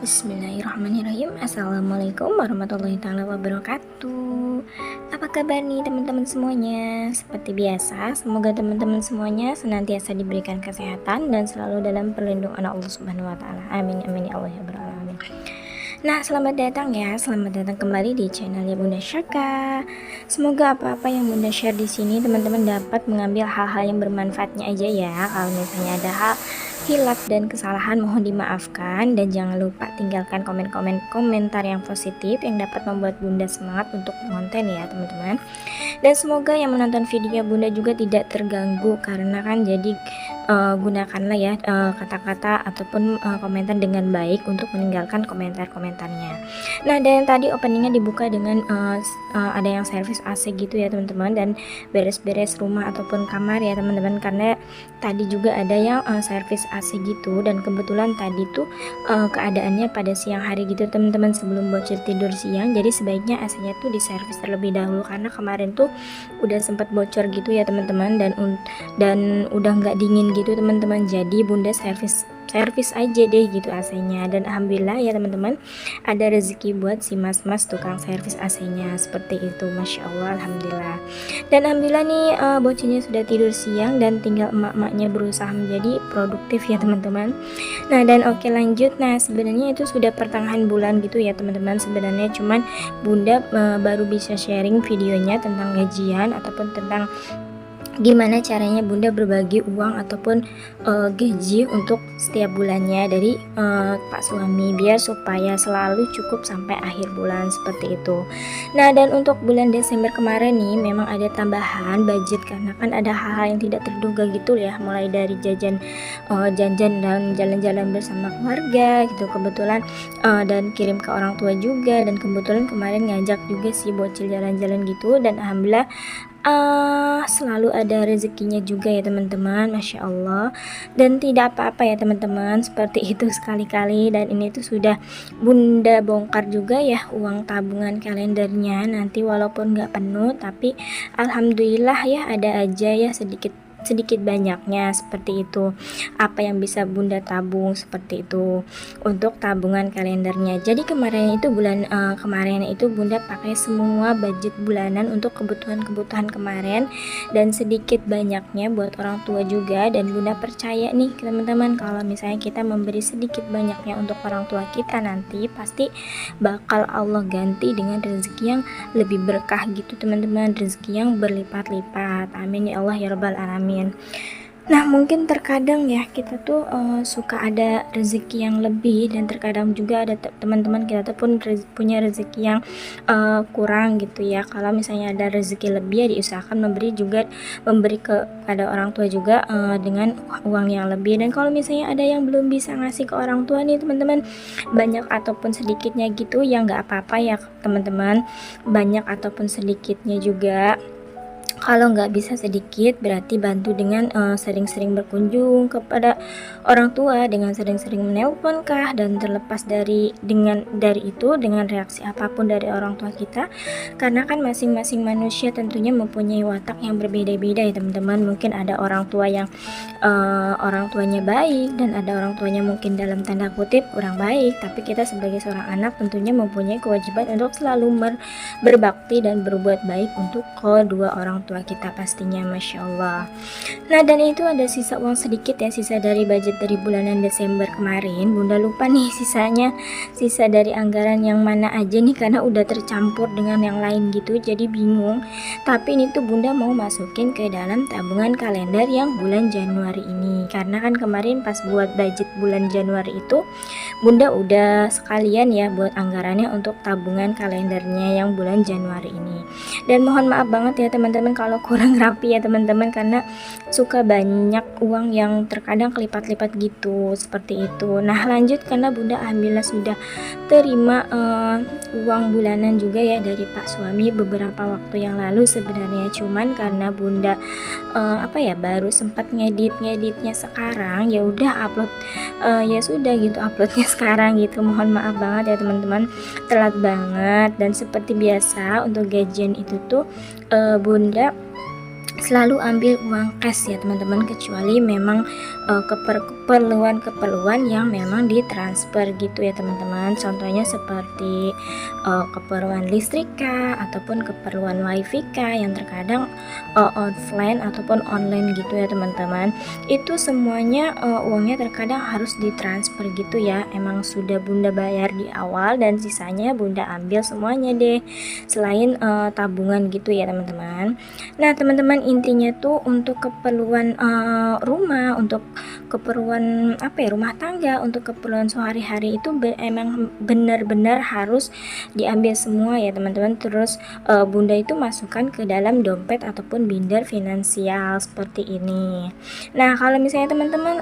Bismillahirrahmanirrahim. Assalamualaikum warahmatullahi taala wabarakatuh. Apa kabar nih teman-teman semuanya? Seperti biasa, semoga teman-teman semuanya senantiasa diberikan kesehatan dan selalu dalam perlindungan Allah Subhanahu wa taala. Amin amin ya Allah ya rabbal alamin. Nah, selamat datang ya. Selamat datang kembali di channelnya Bunda Syaka. Semoga apa-apa yang Bunda share di sini teman-teman dapat mengambil hal-hal yang bermanfaatnya aja ya. Kalau misalnya ada hal hilaf dan kesalahan mohon dimaafkan, dan jangan lupa tinggalkan komentar yang positif yang dapat membuat Bunda semangat untuk konten ya teman-teman. Dan semoga yang menonton video Bunda juga tidak terganggu, karena kan jadi gunakanlah ya kata-kata ataupun komentar dengan baik untuk meninggalkan komentarnya. Nah, dan tadi openingnya dibuka dengan ada yang servis AC gitu ya teman-teman, dan beres-beres rumah ataupun kamar ya teman-teman, karena tadi juga ada yang servis AC gitu, dan kebetulan tadi tuh keadaannya pada siang hari gitu teman-teman, sebelum bocil tidur siang. Jadi sebaiknya AC-nya tuh diservis terlebih dahulu, karena kemarin tuh udah sempat bocor gitu ya teman-teman, dan udah nggak dingin gitu teman-teman. Jadi Bunda servis aja deh gitu AC-nya, dan alhamdulillah ya teman-teman, ada rezeki buat si mas-mas tukang servis AC-nya seperti itu. Masya Allah, alhamdulillah. Dan alhamdulillah nih bocilnya sudah tidur siang, dan tinggal emak-emaknya berusaha menjadi produktif ya teman-teman. Nah, dan oke lanjut. Nah, sebenarnya itu sudah pertengahan bulan gitu ya teman-teman. Sebenarnya cuman Bunda baru bisa sharing videonya tentang gajian ataupun tentang gimana caranya Bunda berbagi uang ataupun gaji untuk setiap bulannya dari Pak suami, biar supaya selalu cukup sampai akhir bulan seperti itu. Nah, dan untuk bulan Desember kemarin nih memang ada tambahan budget, karena kan ada hal-hal yang tidak terduga gitu ya, mulai dari jajan dan jalan-jalan bersama keluarga gitu kebetulan, dan kirim ke orang tua juga, dan kebetulan kemarin ngajak juga si bocil jalan-jalan gitu, dan alhamdulillah selalu ada rezekinya juga ya teman-teman, Masya Allah. Dan tidak apa-apa ya teman-teman, seperti itu sekali-kali. Dan ini tuh sudah Bunda bongkar juga ya uang tabungan kalendernya, nanti walaupun nggak penuh tapi alhamdulillah ya ada aja ya sedikit banyaknya seperti itu, apa yang bisa Bunda tabung seperti itu untuk tabungan kalendernya. Jadi kemarin itu kemarin itu Bunda pakai semua budget bulanan untuk kebutuhan kemarin, dan sedikit banyaknya buat orang tua juga. Dan Bunda percaya nih teman-teman, kalau misalnya kita memberi sedikit banyaknya untuk orang tua kita, nanti pasti bakal Allah ganti dengan rezeki yang lebih berkah gitu teman-teman, rezeki yang berlipat-lipat. Amin ya Allah ya rabbal alamin. Nah, mungkin terkadang ya kita tuh suka ada rezeki yang lebih, dan terkadang juga ada teman-teman kita tuh pun punya rezeki yang kurang gitu ya. Kalau misalnya ada rezeki lebih ya diusahakan memberi kepada orang tua juga dengan uang yang lebih. Dan kalau misalnya ada yang belum bisa ngasih ke orang tua nih teman-teman, banyak ataupun sedikitnya gitu ya nggak apa-apa ya teman-teman, banyak ataupun sedikitnya juga. Kalau nggak bisa sedikit, berarti bantu dengan sering-sering berkunjung kepada orang tua, dengan sering-sering menelpon kah, dan terlepas dari itu, dengan reaksi apapun dari orang tua kita, karena kan masing-masing manusia tentunya mempunyai watak yang berbeda-beda ya teman-teman. Mungkin ada orang tua yang orang tuanya baik, dan ada orang tuanya mungkin dalam tanda kutip kurang baik, tapi kita sebagai seorang anak tentunya mempunyai kewajiban untuk selalu berbakti dan berbuat baik untuk kedua orang tua kita pastinya, Masya Allah. Nah, dan itu ada sisa uang sedikit ya, sisa dari budget dari bulanan Desember kemarin. Bunda lupa nih sisa dari anggaran yang mana aja nih, karena udah tercampur dengan yang lain gitu, jadi bingung. Tapi ini tuh Bunda mau masukin ke dalam tabungan kalender yang bulan Januari ini, karena kan kemarin pas buat budget bulan Januari itu Bunda udah sekalian ya buat anggarannya untuk tabungan kalendernya yang bulan Januari ini. Dan mohon maaf banget ya teman-teman kalau kurang rapi ya teman-teman, karena suka banyak uang yang terkadang kelipat-lipat gitu seperti itu. Nah, lanjut, karena Bunda alhamdulillah sudah terima uang bulanan juga ya dari Pak suami beberapa waktu yang lalu sebenarnya, cuman karena Bunda baru sempat ngeditnya sekarang, ya udah upload ya sudah gitu, uploadnya sekarang gitu. Mohon maaf banget ya teman-teman, telat banget. Dan seperti biasa untuk gajian itu tuh Bunda selalu ambil uang cash ya teman-teman, kecuali memang keperluan-keperluan yang memang ditransfer gitu ya teman-teman. Contohnya seperti keperluan listrik kah, ataupun keperluan wifi kah, yang terkadang offline ataupun online gitu ya teman-teman. Itu semuanya uangnya terkadang harus ditransfer gitu ya. Emang sudah bunda bayar di awal dan sisanya bunda ambil semuanya deh, selain tabungan gitu ya teman-teman. Nah teman-teman, intinya tuh untuk keperluan rumah, untuk keperluan rumah tangga, untuk keperluan sehari-hari itu emang benar-benar harus diambil semua ya teman-teman. Terus bunda itu masukkan ke dalam dompet ataupun binder finansial seperti ini. Nah kalau misalnya teman-teman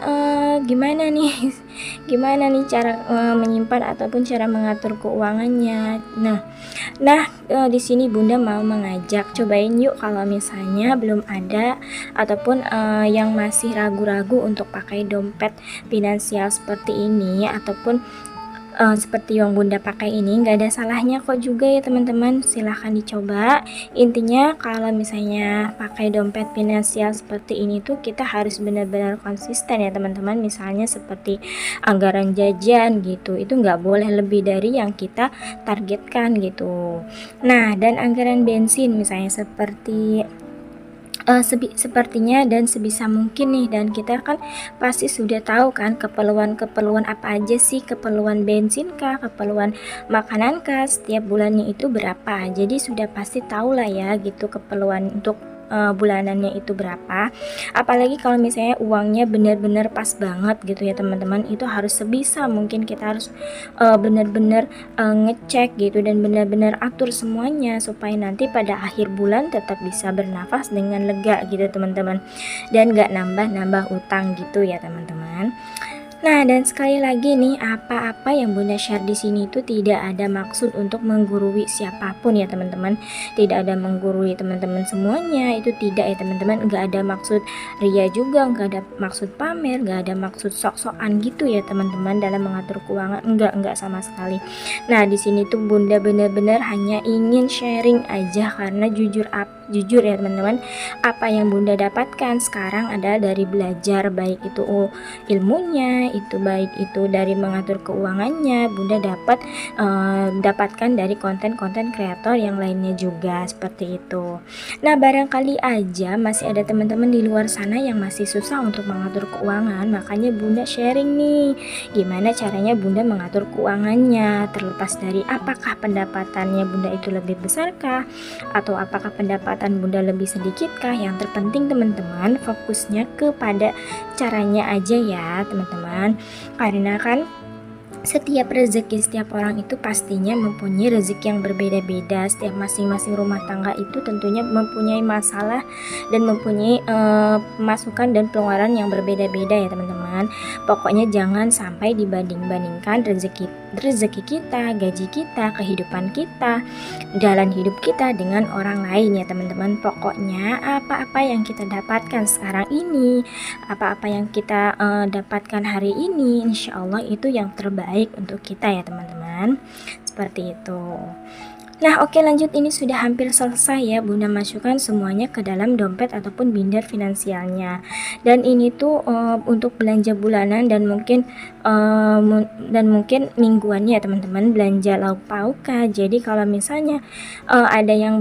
gimana nih gimana nih cara menyimpan ataupun cara mengatur keuangannya. Nah, di sini bunda mau mengajak, cobain yuk kalau misalnya belum ada ataupun yang masih ragu-ragu untuk pakai dompet finansial seperti ini, ataupun seperti yang bunda pakai ini, nggak ada salahnya kok juga ya teman-teman. Silahkan dicoba. Intinya kalau misalnya pakai dompet finansial seperti ini tuh kita harus benar-benar konsisten ya teman-teman. Misalnya seperti anggaran jajan gitu, itu nggak boleh lebih dari yang kita targetkan gitu. Nah, dan anggaran bensin misalnya seperti sepertinya dan sebisa mungkin nih, dan kita kan pasti sudah tahu kan keperluan apa aja sih, keperluan bensin kah, keperluan makanan kah, setiap bulannya itu berapa. Jadi sudah pasti tahu lah ya gitu keperluan untuk bulanannya itu berapa. Apalagi kalau misalnya uangnya benar-benar pas banget gitu ya teman-teman, itu harus sebisa mungkin kita harus benar-benar ngecek gitu dan benar-benar atur semuanya supaya nanti pada akhir bulan tetap bisa bernafas dengan lega gitu teman-teman, dan gak nambah-nambah utang gitu ya teman-teman. Nah, dan sekali lagi nih, apa-apa yang bunda share di sini itu tidak ada maksud untuk menggurui siapapun ya teman-teman. Tidak ada menggurui teman-teman semuanya, itu tidak ya teman-teman. Nggak ada maksud ria juga, nggak ada maksud pamer, nggak ada maksud sok-sokan gitu ya teman-teman dalam mengatur keuangan. Enggak sama sekali. Nah, di sini tuh bunda benar-benar hanya ingin sharing aja, karena jujur ya teman-teman, apa yang bunda dapatkan sekarang adalah dari belajar, baik itu ilmunya, itu baik itu dari mengatur keuangannya, bunda dapatkan dari konten-konten kreator yang lainnya juga seperti itu. Nah, barangkali aja masih ada teman-teman di luar sana yang masih susah untuk mengatur keuangan, makanya bunda sharing nih gimana caranya bunda mengatur keuangannya, terlepas dari apakah pendapatannya bunda itu lebih besarkah atau apakah pendapatan bunda lebih sedikitkah. Yang terpenting teman-teman fokusnya kepada caranya aja ya teman-teman, karena kan setiap rezeki setiap orang itu pastinya mempunyai rezeki yang berbeda-beda. Setiap masing-masing rumah tangga itu tentunya mempunyai masalah dan mempunyai masukan dan pengeluaran yang berbeda-beda ya teman-teman. Pokoknya jangan sampai dibanding-bandingkan rezeki kita, gaji kita, kehidupan kita, jalan hidup kita dengan orang lain ya teman-teman. Pokoknya apa-apa yang kita dapatkan sekarang ini, apa-apa yang kita dapatkan hari ini, insya Allah itu yang terbaik untuk kita ya teman-teman, seperti itu. Nah oke, lanjut, ini sudah hampir selesai ya bunda masukkan semuanya ke dalam dompet ataupun binder finansialnya. Dan ini tuh untuk belanja bulanan dan mungkin mingguannya ya teman-teman, belanja lauk pauk. Jadi kalau misalnya ada yang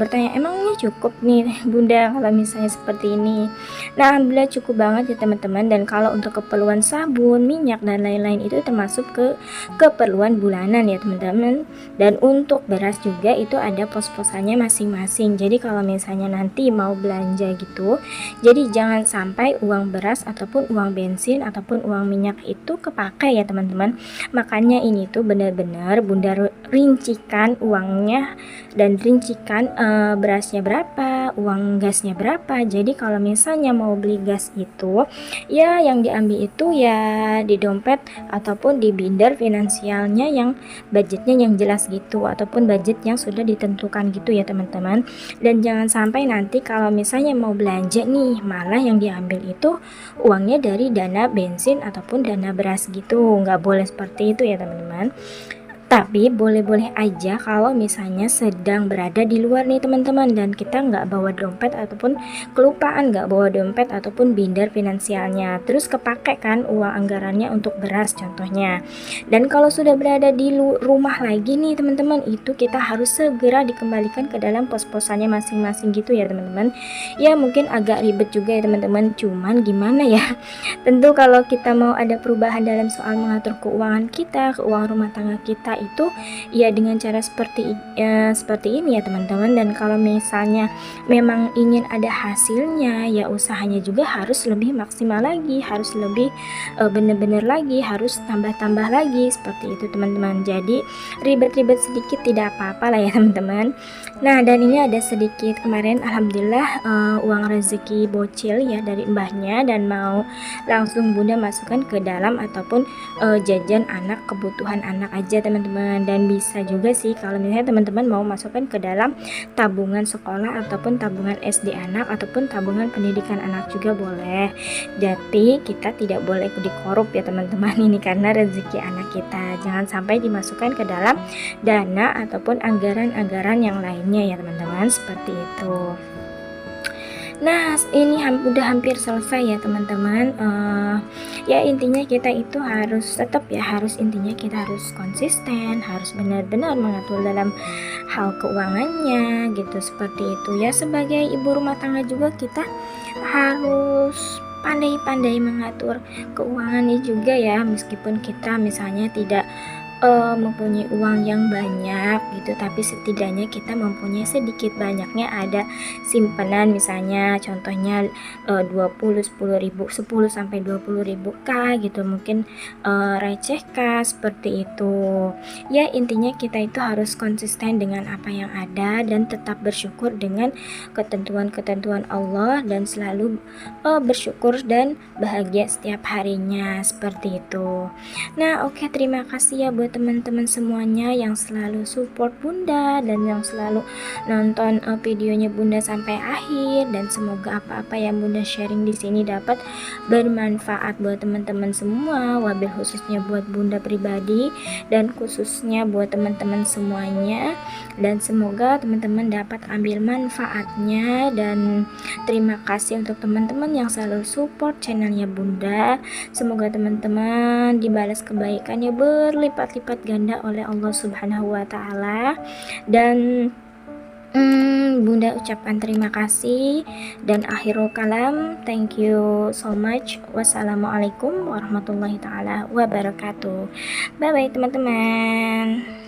bertanya, emangnya cukup nih bunda kalau misalnya seperti ini? Nah alhamdulillah cukup banget ya teman-teman. Dan kalau untuk keperluan sabun, minyak dan lain-lain itu termasuk ke keperluan bulanan ya teman-teman. Dan untuk beras juga itu ada pos-posannya masing-masing. Jadi kalau misalnya nanti mau belanja gitu, jadi jangan sampai uang beras ataupun uang bensin ataupun uang minyak itu kepakai ya teman-teman. Makanya ini tuh benar-benar bunda rincikan uangnya dan rincikan berasnya berapa, uang gasnya berapa. Jadi kalau misalnya mau beli gas itu ya yang diambil itu ya di dompet ataupun di binder finansialnya yang budgetnya yang jelas gitu, ataupun budget yang sudah ditentukan gitu ya teman-teman. Dan jangan sampai nanti kalau misalnya mau belanja nih malah yang diambil itu uangnya dari dana bensin ataupun dana beras gitu, nggak boleh seperti itu ya teman-teman. Tapi boleh-boleh aja kalau misalnya sedang berada di luar nih teman-teman, dan kita nggak bawa dompet ataupun kelupaan nggak bawa dompet ataupun binder finansialnya, terus kepake kan uang anggarannya untuk beras contohnya. Dan kalau sudah berada di rumah lagi nih teman-teman, itu kita harus segera dikembalikan ke dalam pos-posannya masing-masing gitu ya teman-teman. Ya mungkin agak ribet juga ya teman-teman, cuman gimana ya, tentu kalau kita mau ada perubahan dalam soal mengatur keuangan kita, keuangan rumah tangga kita itu ya dengan cara seperti ini ya teman-teman. Dan kalau misalnya memang ingin ada hasilnya, ya usahanya juga harus lebih maksimal lagi, harus lebih bener-bener lagi, harus tambah-tambah lagi seperti itu teman-teman. Jadi ribet-ribet sedikit tidak apa-apa lah ya teman-teman. Nah, dan ini ada sedikit kemarin alhamdulillah uang rezeki bocil ya dari mbahnya, dan mau langsung bunda masukkan ke dalam ataupun jajan anak, kebutuhan anak aja teman-teman. Dan bisa juga sih kalau misalnya teman-teman mau masukkan ke dalam tabungan sekolah ataupun tabungan SD anak ataupun tabungan pendidikan anak juga boleh. Jadi kita tidak boleh dikorup ya teman-teman, ini karena rezeki anak kita, jangan sampai dimasukkan ke dalam dana ataupun anggaran-anggaran yang lainnya ya teman-teman, seperti itu. Nah, ini udah hampir selesai ya teman-teman. Ya intinya kita itu harus tetap ya, intinya kita harus konsisten, harus benar-benar mengatur dalam hal keuangannya gitu, seperti itu ya. Sebagai ibu rumah tangga juga kita harus pandai-pandai mengatur keuangannya juga ya, meskipun kita misalnya tidak mempunyai uang yang banyak gitu, tapi setidaknya kita mempunyai sedikit banyaknya ada simpanan, misalnya contohnya 20 10 ribu, 10 sampai 20 ribu kah gitu, mungkin receh kah, seperti itu ya. Intinya kita itu harus konsisten dengan apa yang ada dan tetap bersyukur dengan ketentuan-ketentuan Allah, dan selalu bersyukur dan bahagia setiap harinya, seperti itu. Nah oke, terima kasih ya buat teman-teman semuanya yang selalu support bunda dan yang selalu nonton videonya bunda sampai akhir, dan semoga apa-apa yang bunda sharing di sini dapat bermanfaat buat teman-teman semua, wabil khususnya buat bunda pribadi dan khususnya buat teman-teman semuanya, dan semoga teman-teman dapat ambil manfaatnya. Dan terima kasih untuk teman-teman yang selalu support channelnya bunda. Semoga teman-teman dibalas kebaikannya berlipat-lipat ganda oleh Allah Subhanahu wa Ta'ala. Dan bunda ucapkan terima kasih, dan akhirul kalam, thank you so much. Wassalamualaikum warahmatullahi taala wabarakatuh. Bye bye teman-teman.